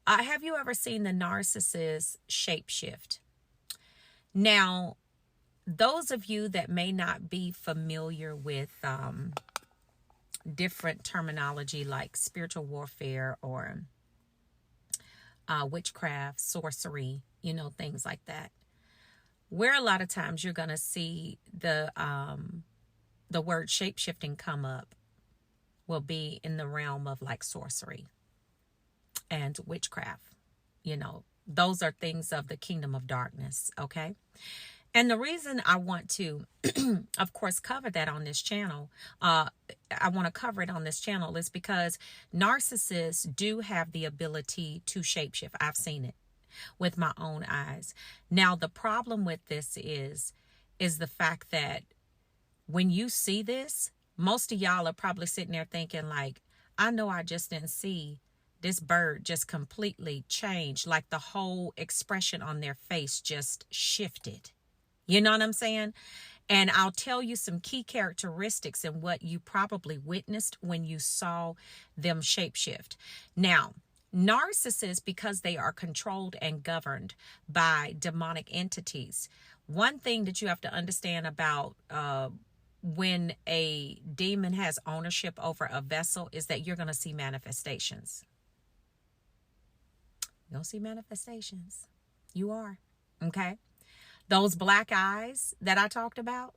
Have you ever seen the narcissist shapeshift? Now, those of you that may not be familiar with different terminology like spiritual warfare or witchcraft, sorcery, things like that, where a lot of times you're going to see the word shapeshifting come up will be in the realm of like sorcery and witchcraft. Those are things of the kingdom of darkness. Okay. And the reason I want to, of course, cover that on this channel, I want to cover it on this channel is because narcissists do have the ability to shapeshift. I've seen it with my own eyes. Now, the problem with this is the fact that when you see this, most of y'all are probably sitting there thinking like, I know I just didn't see this bird just completely change, like the whole expression on their face just shifted. You know what I'm saying? And I'll tell you some key characteristics and what you probably witnessed when you saw them shapeshift. Now, narcissists, because they are controlled and governed by demonic entities, one thing that you have to understand about when a demon has ownership over a vessel is that you're going to see manifestations. You'll see manifestations. You are. Okay? Those black eyes that I talked about,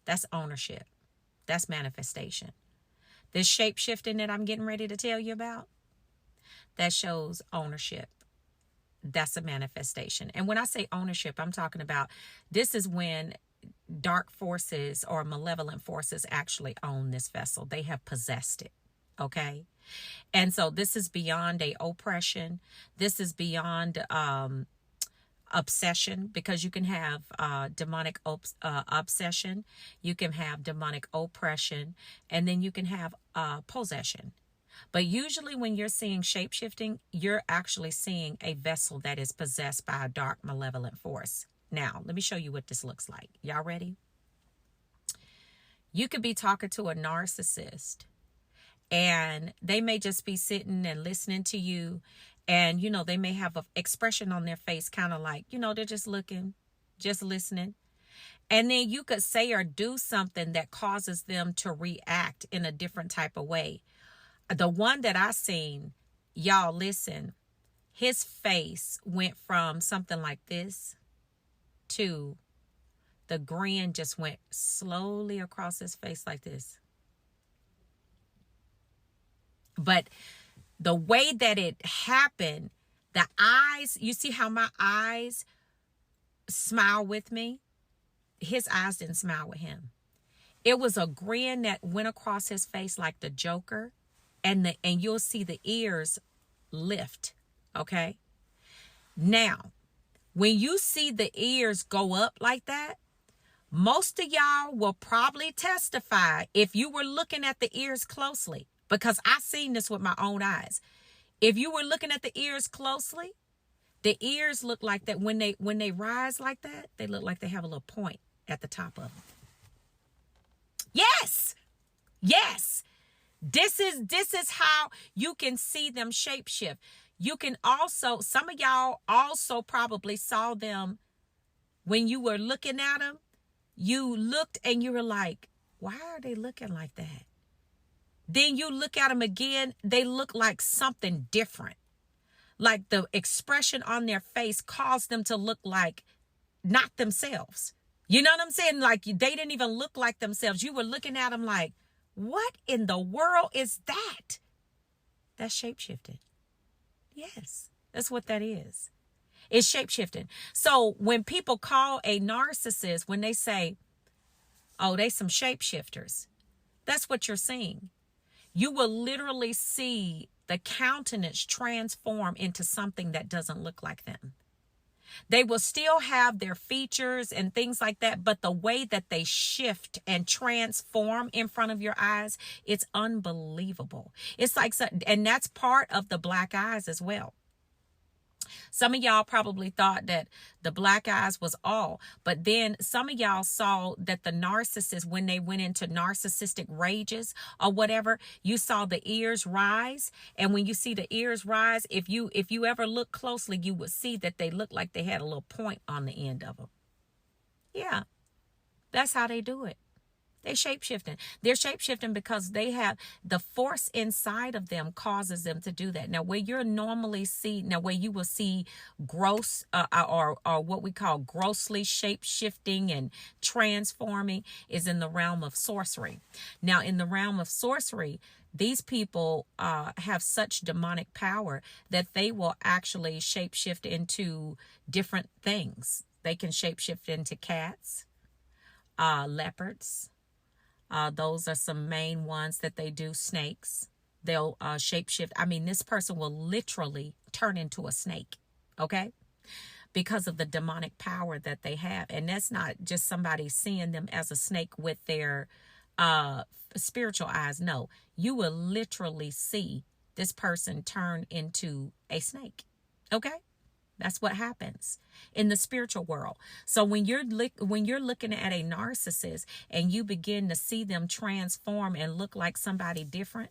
that's ownership. That's manifestation. This shape shifting that I'm getting ready to tell you about, that shows ownership. That's a manifestation. And when I say ownership, I'm talking about this is when dark forces or malevolent forces actually own this vessel. They have possessed it. Okay? And so this is beyond a oppression. This is beyond obsession, because you can have demonic obsession, you can have demonic oppression, and then you can have possession. But usually when you're seeing shape-shifting, you're actually seeing a vessel that is possessed by a dark malevolent force. Now, let me show you what this looks like. Y'all ready? You could be talking to a narcissist, and they may just be sitting and listening to you. And, they may have an expression on their face, kind of like, they're just looking, just listening. And then you could say or do something that causes them to react in a different type of way. The one that I seen, y'all listen, his face went from something like this to the grin just went slowly across his face like this. But the way that it happened, the eyes, you see how my eyes smile with me? His eyes didn't smile with him. It was a grin that went across his face like the Joker, and you'll see the ears lift, okay? Now, when you see the ears go up like that, most of y'all will probably testify if you were looking at the ears closely. Because I seen this with my own eyes. If you were looking at the ears closely, the ears look like that when they rise like that, they look like they have a little point at the top of them. Yes. Yes. This is how you can see them shapeshift. You can also, some of y'all also probably saw them when you were looking at them. You looked and you were like, why are they looking like that? Then you look at them again, they look like something different. Like the expression on their face caused them to look like not themselves. You know what I'm saying? Like they didn't even look like themselves. You were looking at them like, what in the world is that? That's shape-shifting. Yes, that's what that is. It's shape-shifting. So when people call a narcissist, when they say, oh, they some shapeshifters, that's what you're seeing. You will literally see the countenance transform into something that doesn't look like them. They will still have their features and things like that, but the way that they shift and transform in front of your eyes, it's unbelievable. It's like, and that's part of the black eyes as well. Some of y'all probably thought that the black eyes was all, but then some of y'all saw that the narcissist, when they went into narcissistic rages or whatever, you saw the ears rise. And when you see the ears rise, if you ever look closely, you would see that they look like they had a little point on the end of them. Yeah, that's how they do it. They shapeshifting. They're shapeshifting because they have the force inside of them causes them to do that. Now, where you're normally where you will see gross or what we call grossly shapeshifting and transforming is in the realm of sorcery. Now, in the realm of sorcery, these people have such demonic power that they will actually shapeshift into different things. They can shapeshift into cats, leopards. Those are some main ones that they do. Snakes. They'll shapeshift. I mean, this person will literally turn into a snake, okay? Because of the demonic power that they have. And that's not just somebody seeing them as a snake with their spiritual eyes. No, you will literally see this person turn into a snake, okay? That's what happens in the spiritual world. So when you're looking at a narcissist and you begin to see them transform and look like somebody different,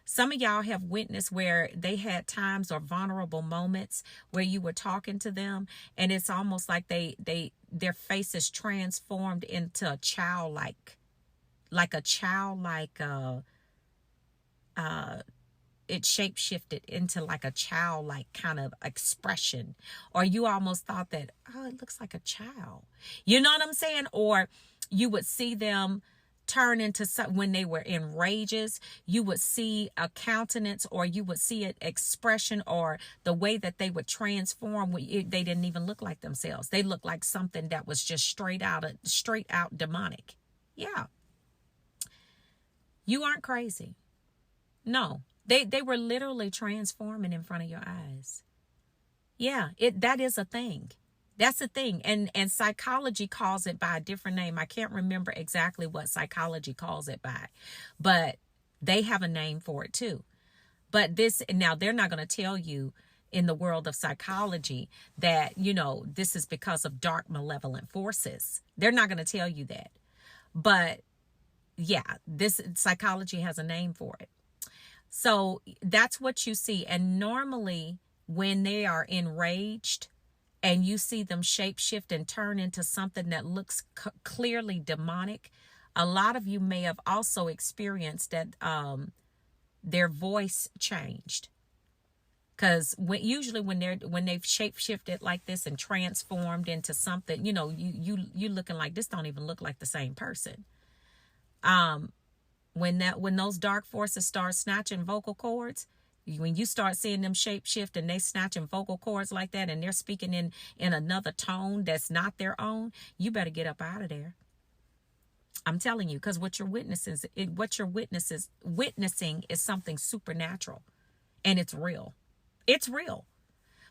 some of y'all have witnessed where they had times or vulnerable moments where you were talking to them and it's almost like their face is transformed into a childlike, it shapeshifted into like a childlike kind of expression, or you almost thought that, oh, it looks like a child. You know what I'm saying? Or you would see them turn into when they were in rages, you would see a countenance or you would see an expression or the way that they would transform. They didn't even look like themselves. They looked like something that was just straight out demonic. Yeah. You aren't crazy. No. They were literally transforming in front of your eyes. Yeah, that is a thing. That's a thing. And psychology calls it by a different name. I can't remember exactly what psychology calls it by, but they have a name for it too. But now they're not going to tell you in the world of psychology that, this is because of dark malevolent forces. They're not going to tell you that. But yeah, this psychology has a name for it. So that's what you see. And normally when they are enraged and you see them shapeshift and turn into something that looks clearly demonic, a lot of you may have also experienced that their voice changed. Because usually when they've shapeshifted like this and transformed into something, you looking like this don't even look like the same person. When those dark forces start snatching vocal cords, when you start seeing them shapeshift and they snatching vocal cords like that and they're speaking in another tone that's not their own, you better get up out of there. I'm telling you, because what you're witnessing is something supernatural, and it's real. It's real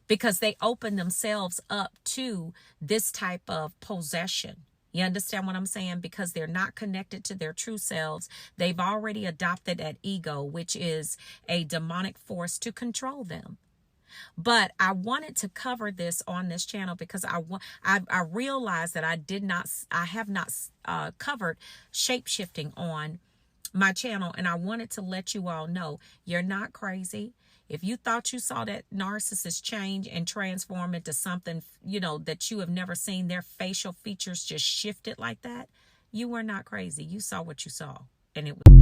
because they open themselves up to this type of possession. You understand what I'm saying? Because they're not connected to their true selves. They've already adopted that ego, which is a demonic force to control them. But I wanted to cover this on this channel because I realized that I have not covered shapeshifting on my channel. And I wanted to let you all know you're not crazy. If you thought you saw that narcissist change and transform into something, that you have never seen, their facial features just shifted like that, you were not crazy. You saw what you saw, and it was